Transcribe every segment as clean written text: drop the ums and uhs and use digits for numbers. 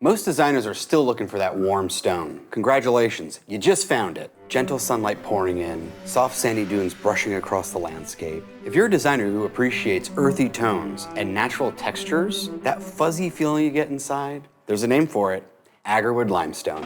Most designers are still looking for that warm stone. Congratulations, you just found it. Gentle sunlight pouring in, soft sandy dunes brushing across the landscape. If you're a designer who appreciates earthy tones and natural textures, that fuzzy feeling you get inside, there's a name for it, Agarwood Limestone.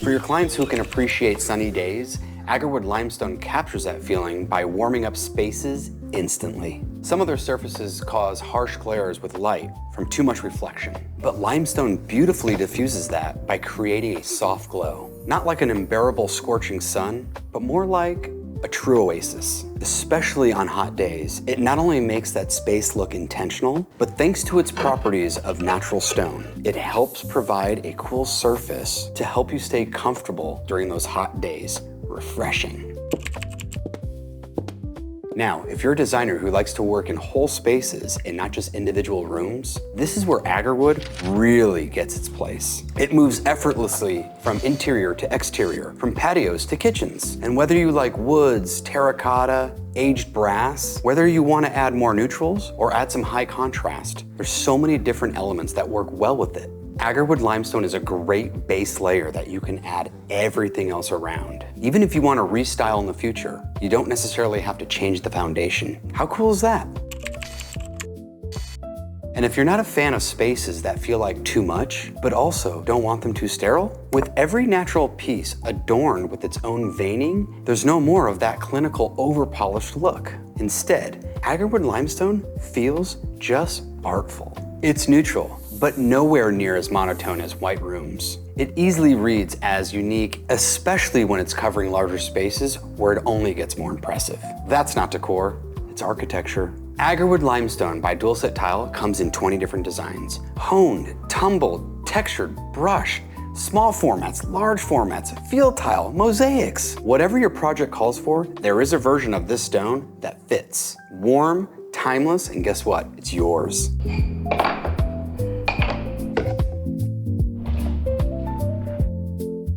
For your clients who can appreciate sunny days, Agarwood Limestone captures that feeling by warming up spaces instantly. Some of their surfaces cause harsh glares with light from too much reflection, but limestone beautifully diffuses that by creating a soft glow. Not like an unbearable scorching sun, but more like a true oasis. Especially on hot days, it not only makes that space look intentional, but thanks to its properties of natural stone, it helps provide a cool surface to help you stay comfortable during those hot days. Refreshing. Now, if you're a designer who likes to work in whole spaces and not just individual rooms, this is where Agarwood really gets its place. It moves effortlessly from interior to exterior, from patios to kitchens. And whether you like woods, terracotta, aged brass, whether you want to add more neutrals or add some high contrast, there's so many different elements that work well with it. Agarwood Limestone is a great base layer that you can add everything else around. Even if you want to restyle in the future, you don't necessarily have to change the foundation. How cool is that? And if you're not a fan of spaces that feel like too much, but also don't want them too sterile, with every natural piece adorned with its own veining, there's no more of that clinical over-polished look. Instead, Agarwood Limestone feels just artful. It's neutral, but nowhere near as monotone as white rooms. It easily reads as unique, especially when it's covering larger spaces where it only gets more impressive. That's not decor, it's architecture. Agarwood Limestone by Dual Set Tile comes in 20 different designs. Honed, tumbled, textured, brushed, small formats, large formats, field tile, mosaics. Whatever your project calls for, there is a version of this stone that fits. Warm, timeless, and guess what? It's yours.